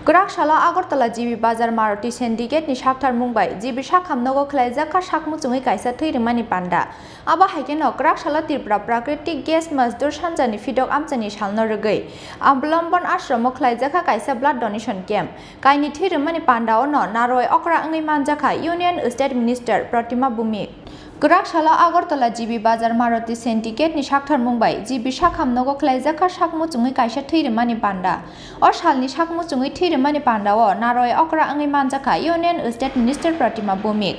Agartala Agartala GB Bazar Maruti Sendicate ni Shaktar Mumbai GB Shakhamnogo baiKhlaijakha Shakmuchungi kaisa theirimani panda aba haikeno Agartala Tripura Prakitik gas Masdur sanjani fidok amchani salno rwgui Amblambon Ashramo baiKhlaijakha kaisa blood donation camp kaini theirimani panda ono naroi okra angai manjakha Union State Minister Prakitik Agartala GB Bazar Maruti Sendicate ni Shaktar Mumbai GB Shakhamnogo baiKhlaijakha Shakmuchungi kaisa theirimani panda or salni Shakmuchungi theirimani panda o naroi okra angai manjakha Union State Minister Prakitik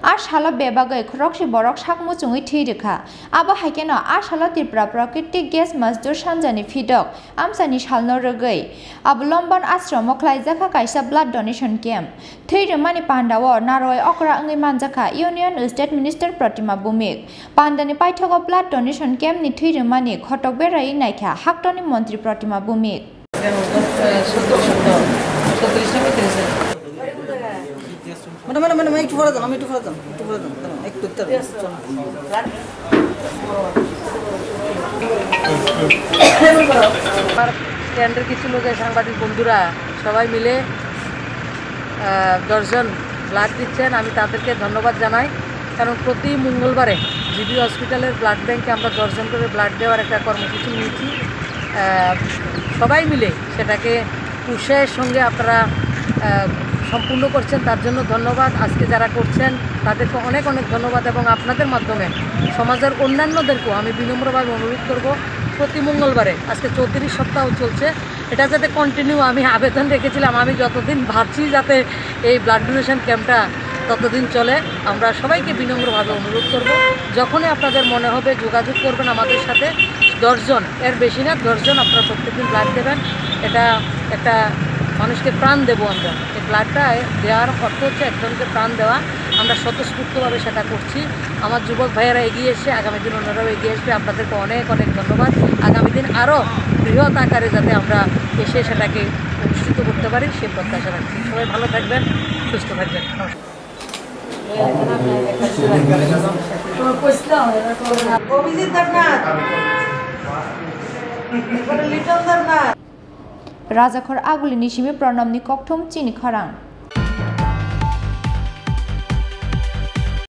Ashala bebagai khoroksi borok Shakmuchungi theirekha abo haikeno Ashala Tripura Prakitik gas Masdur sanjani fidok amsani salno rwgui Ablombon Ashramo baiKhlaijakha kaisa blood donation camp theirimani panda o naroi okra angai manjakha Union State Minister Prakitik pandani paithogo blood donation camp ni theirimani khotok berai naikha haktoni mantri Prakitik Mana itu fara jangan, Ektu কেন্দ্রের কিছু লোকের সাংবাদিক বন্ধুরা সবাই মিলে 10 জন blood দিচ্ছেন। আমি তাদেরকে ধন্যবাদ জানাই, কারণ প্রতি মঙ্গলবারে জিবি হসপিটালের ব্লাড ব্যাংকে আমরা 10 জন করে ব্লাড দেওয়ার একটা কর্মসূচি নিয়েছি। সবাই মিলে সেটাকে উৎসাহের সঙ্গে আপনারা সম্পূর্ণ করছেন, তার জন্য ধন্যবাদ। আজকে যারা করছেন তাদেরকে অনেক ধন্যবাদ এবং আপনাদের মাধ্যমে সমাজের অন্যান্যদেরকেও আমি বিনম্রভাবে অনুরোধ করব প্রতি মঙ্গলবারে আজকে 34 সপ্তাহ চলছে, এটা যাতে কন্টিনিউ আমি আবেদন রেখেছিলাম, আমি যতদিন ভাবছি যাতে এই ব্লাড ডোনেশন ক্যাম্পটা ততদিন চলে। আমরা সবাইকে বিনম্রভাবে অনুরোধ করব, যখনই আপনাদের মনে হবে যোগাযোগ করবেন আমাদের সাথে। 10 জন, এর বেশি না, 10 জন আপনারা প্রত্যেকদিন ব্লাড দেবেন। এটা একটা মানুষকে প্রাণ দেবো আমরা। এই ব্লাডটা দেওয়ার অর্থ হচ্ছে একজনকে প্রাণ দেওয়া। আমরা স্বতঃস্ফূর্তভাবে সেটা করছি। আমার যুবক ভাইয়েরা এগিয়ে এসে আগামী দিন ওনারাও এগিয়ে আসবে। আপনাদেরকে অনেক ধন্যবাদ। আগামী দিন আরও বৃহৎ আকারে যাতে আমরা এসে সেটাকে অনুষ্ঠিত করতে পারি সে প্রত্যাশা রাখছি। সবাই ভালো থাকবেন, সুস্থ থাকবেন। Rajakhor aguli nishimi pranamni kokthom chini kharang